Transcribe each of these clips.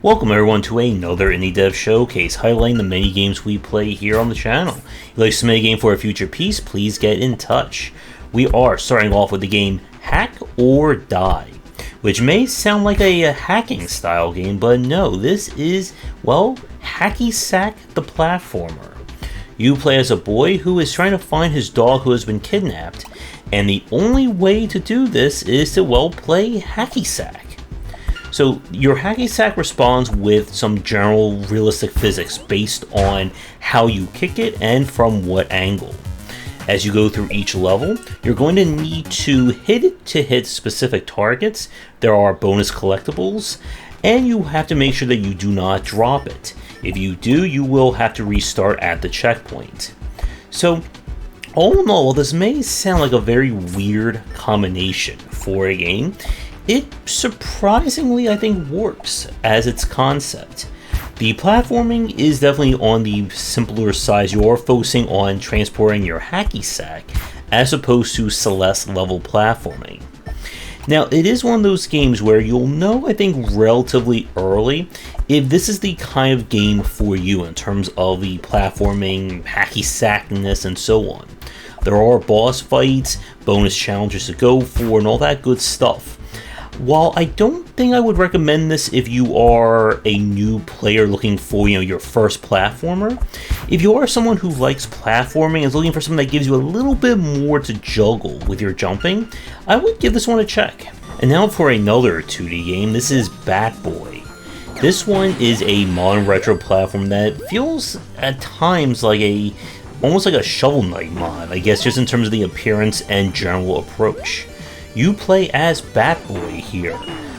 Welcome everyone to another Indie Dev Showcase, highlighting the many games we play here on the channel. If you'd like to submit a game for a future piece, please get in touch. We are starting off with the game Hack or Die, which may sound like a hacking style game, but no, this is, well, Hacky Sack the Platformer. You play as a boy who is trying to find his dog who has been kidnapped, and the only way to do this is to, well, play Hacky Sack. So your hacky sack responds with some general realistic physics based on how you kick it and from what angle. As you go through each level, you're going to need to hit specific targets. There are bonus collectibles, and you have to make sure that you do not drop it. If you do, you will have to restart at the checkpoint. So all in all, this may sound like a very weird combination for a game. It surprisingly, I think, works as its concept. The platforming is definitely on the simpler side. You are focusing on transporting your hacky sack as opposed to Celeste level platforming. Now, it is one of those games where you'll know, I think, relatively early if this is the kind of game for you in terms of the platforming, hacky sackness, and so on. There are boss fights, bonus challenges to go for, and all that good stuff. While I don't think I would recommend this if you are a new player looking for, your first platformer, if you are someone who likes platforming and is looking for something that gives you a little bit more to juggle with your jumping, I would give this one a check. And now for another 2D game, this is Batboy. This one is a modern retro platform that feels at times like almost like a Shovel Knight mod, I guess, just in terms of the appearance and general approach. You play as Batboy here,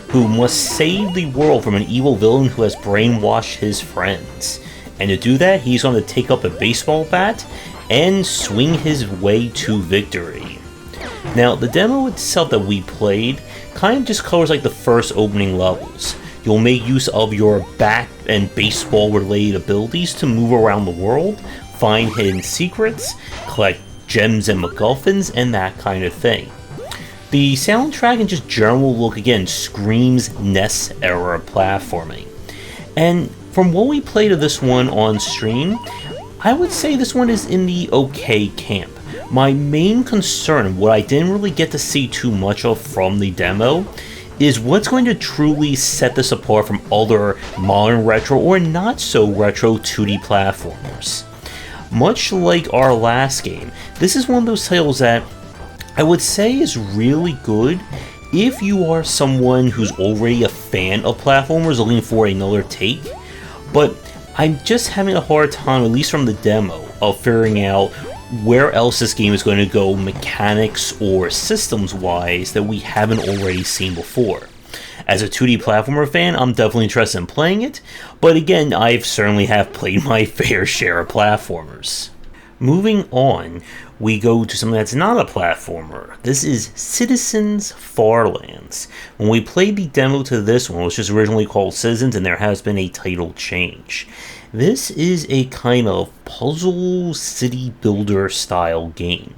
who must save the world from an evil villain who has brainwashed his friends. And to do that, he's going to take up a baseball bat and swing his way to victory. Now, the demo itself that we played kind of just covers like the first opening levels. You'll make use of your bat and baseball related abilities to move around the world, find hidden secrets, collect gems and MacGuffins, and that kind of thing. The soundtrack and just general look, again, screams NES era platforming. And from what we played of this one on stream, I would say this one is in the okay camp. My main concern, what I didn't really get to see too much of from the demo, is what's going to truly set this apart from other modern retro or not so retro 2D platformers. Much like our last game, this is one of those titles that I would say is really good if you are someone who's already a fan of platformers looking for another take, but I'm just having a hard time, at least from the demo, of figuring out where else this game is going to go mechanics or systems wise that we haven't already seen before. As a 2D platformer fan, I'm definitely interested in playing it, but again, I certainly have played my fair share of platformers. Moving on, we go to something that's not a platformer. This is Citizens Farlands. When we played the demo to this one, it was just originally called Citizens, and there has been a title change. This is a kind of puzzle city builder style game,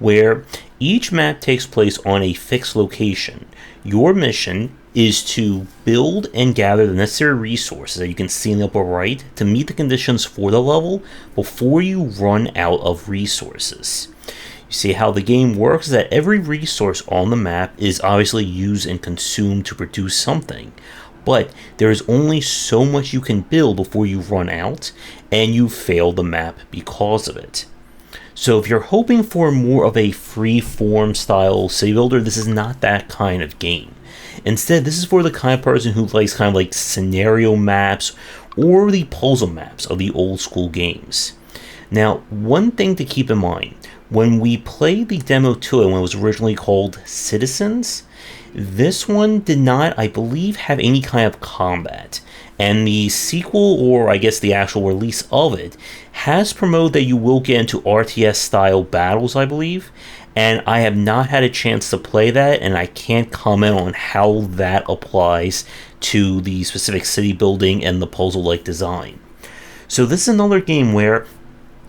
where each map takes place on a fixed location. Your mission is to build and gather the necessary resources that you can see in the upper right to meet the conditions for the level before you run out of resources. You see how the game works is that every resource on the map is obviously used and consumed to produce something, but there is only so much you can build before you run out and you fail the map because of it. So if you're hoping for more of a free-form style city builder, this is not that kind of game. Instead, this is for the kind of person who likes kind of like scenario maps or the puzzle maps of the old school games. Now, one thing to keep in mind, when we played the demo to it when it was originally called Citizens, this one did not, I believe, have any kind of combat. And the sequel, or I guess the actual release of it, has promoted that you will get into RTS style battles, I believe. And I have not had a chance to play that, and I can't comment on how that applies to the specific city building and the puzzle-like design. So this is another game where,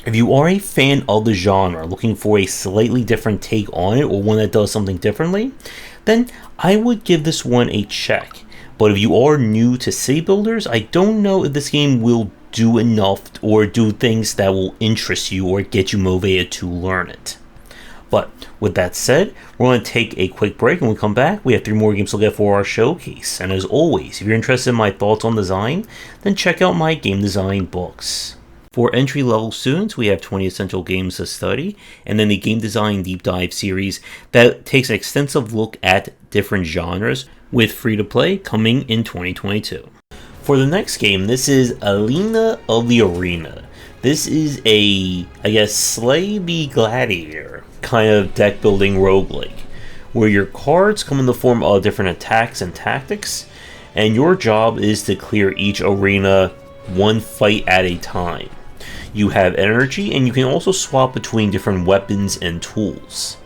if you are a fan of the genre, looking for a slightly different take on it, or one that does something differently, then I would give this one a check. But if you are new to city builders, I don't know if this game will do enough or do things that will interest you or get you motivated to learn it. But with that said, we're going to take a quick break, and when we come back, we have 3 more games to look at for our showcase. And as always, if you're interested in my thoughts on design, then check out my game design books. For entry-level students, we have 20 essential games to study, and then the Game Design Deep Dive series that takes an extensive look at different genres, with free-to-play coming in 2022. For the next game, this is Alina of the Arena. This is a, Slay the Gladiator kind of deck-building roguelike, where your cards come in the form of different attacks and tactics, and your job is to clear each arena one fight at a time. You have energy, and you can also swap between different weapons and tools.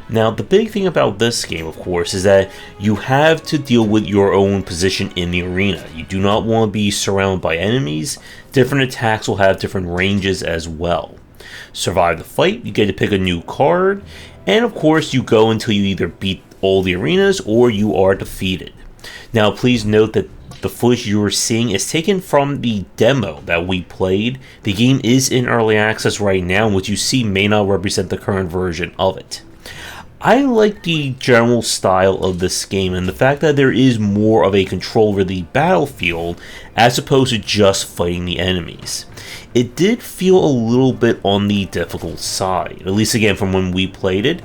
Now, the big thing about this game, of course, is that you have to deal with your own position in the arena. You do not want to be surrounded by enemies. Different attacks will have different ranges as well. Survive the fight, you get to pick a new card, and of course you go until you either beat all the arenas or you are defeated. Now, please note that the footage you are seeing is taken from the demo that we played. The game is in early access right now, and what you see may not represent the current version of it. I like the general style of this game and the fact that there is more of a control over the battlefield as opposed to just fighting the enemies. It did feel a little bit on the difficult side, at least again from when we played it,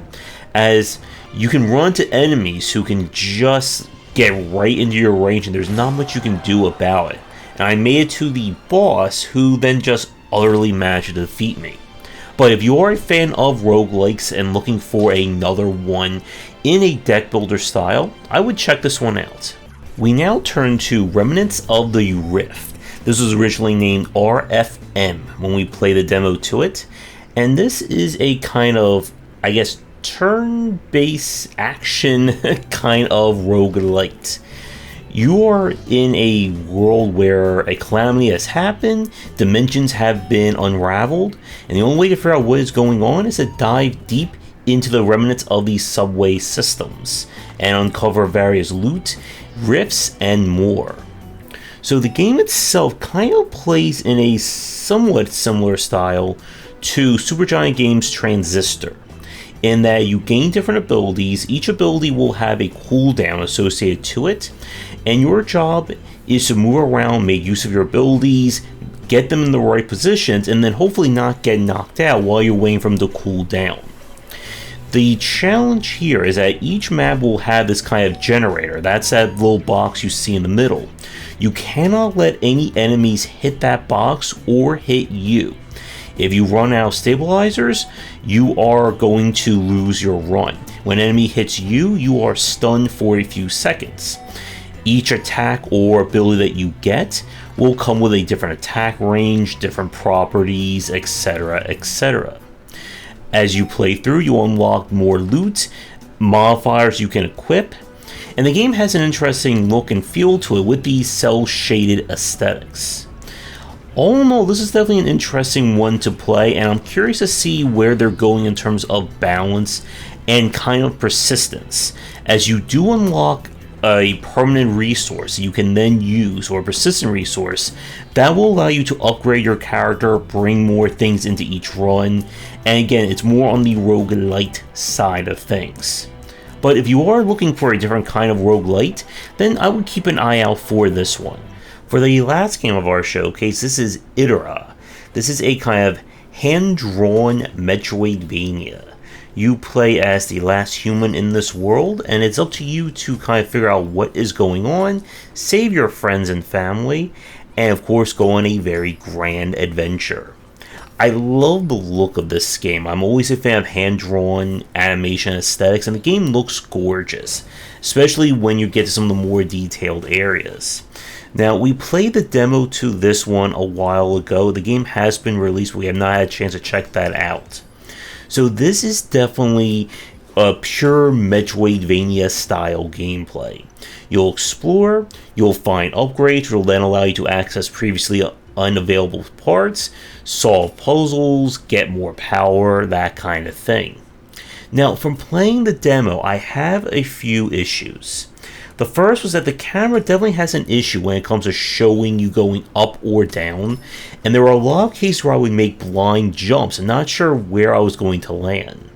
as you can run to enemies who can just get right into your range and there's not much you can do about it. And I made it to the boss, who then just utterly managed to defeat me. But if you are a fan of roguelikes and looking for another one in a deck builder style, I would check this one out. We now turn to Remnants of the Rift. This was originally named RFM when we played the demo to it, and this is a kind of, turn-based action kind of roguelite. You are in a world where a calamity has happened, dimensions have been unraveled, and the only way to figure out what is going on is to dive deep into the remnants of these subway systems and uncover various loot, rifts, and more. So the game itself kind of plays in a somewhat similar style to Supergiant Games' Transistor, in that you gain different abilities. Each ability will have a cooldown associated to it, and your job is to move around, make use of your abilities, get them in the right positions, and then hopefully not get knocked out while you're waiting for them to cool down. The challenge here is that each map will have this kind of generator. That's that little box you see in the middle. You cannot let any enemies hit that box or hit you. If you run out of stabilizers, you are going to lose your run. When an enemy hits you, you are stunned for a few seconds. Each attack or ability that you get will come with a different attack range, different properties, etc., etc. As you play through, you unlock more loot, modifiers you can equip, and the game has an interesting look and feel to it with these cel-shaded aesthetics. All in all, this is definitely an interesting one to play, and I'm curious to see where they're going in terms of balance and kind of persistence, as you do unlock a permanent resource you can then use, or a persistent resource that will allow you to upgrade your character, bring more things into each run, and again, it's more on the roguelite side of things. But if you are looking for a different kind of roguelite, then I would keep an eye out for this one. For the last game of our showcase, this is Itorah. This is a kind of hand-drawn Metroidvania. You play as the last human in this world, and it's up to you to kind of figure out what is going on, save your friends and family, and of course go on a very grand adventure. I love the look of this game. I'm always a fan of hand-drawn animation aesthetics, and the game looks gorgeous, especially when you get to some of the more detailed areas. Now, we played the demo to this one a while ago. The game has been released, but we have not had a chance to check that out. So this is definitely a pure Metroidvania style gameplay. You'll explore, you'll find upgrades, which will then allow you to access previously unavailable parts, solve puzzles, get more power, that kind of thing. Now, from playing the demo, I have a few issues. The first was that the camera definitely has an issue when it comes to showing you going up or down, and there were a lot of cases where I would make blind jumps and not sure where I was going to land.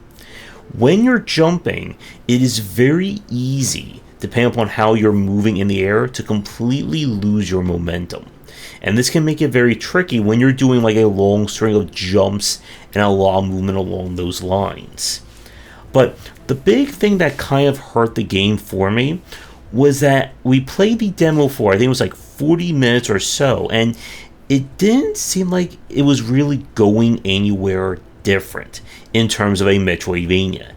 When you're jumping, it is very easy, depending upon how you're moving in the air, to completely lose your momentum. And this can make it very tricky when you're doing like a long string of jumps and a lot of movement along those lines. But the big thing that kind of hurt the game for me was that we played the demo for, I think it was like 40 minutes or so, and it didn't seem like it was really going anywhere different in terms of a Metroidvania,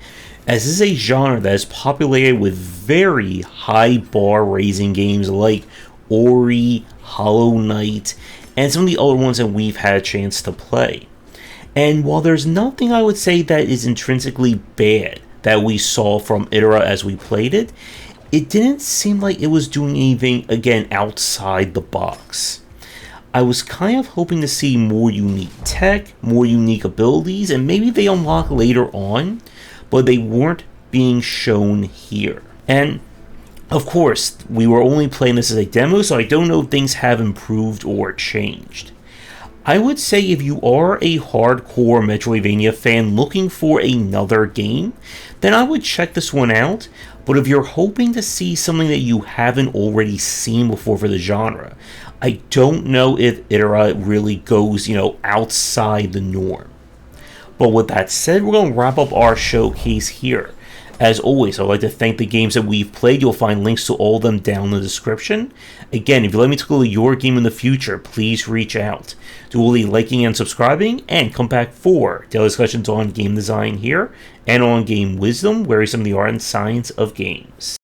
as this is a genre that is populated with very high bar raising games like Ori, Hollow Knight, and some of the other ones that we've had a chance to play. And while there's nothing I would say that is intrinsically bad that we saw from Itorah as we played it, it didn't seem like it was doing anything, again, outside the box. I was kind of hoping to see more unique tech, more unique abilities, and maybe they unlock later on, but they weren't being shown here. And of course, we were only playing this as a demo, so I don't know if things have improved or changed. I would say if you are a hardcore Metroidvania fan looking for another game, then I would check this one out, but if you're hoping to see something that you haven't already seen before for the genre, I don't know if Itorah really goes, outside the norm. But with that said, we're going to wrap up our showcase here. As always, I'd like to thank the games that we've played. You'll find links to all of them down in the description. Again, if you'd like me to go to your game in the future, please reach out. Do all the liking and subscribing, and come back for daily discussions on game design here, and on game wisdom, where is some of the art and science of games.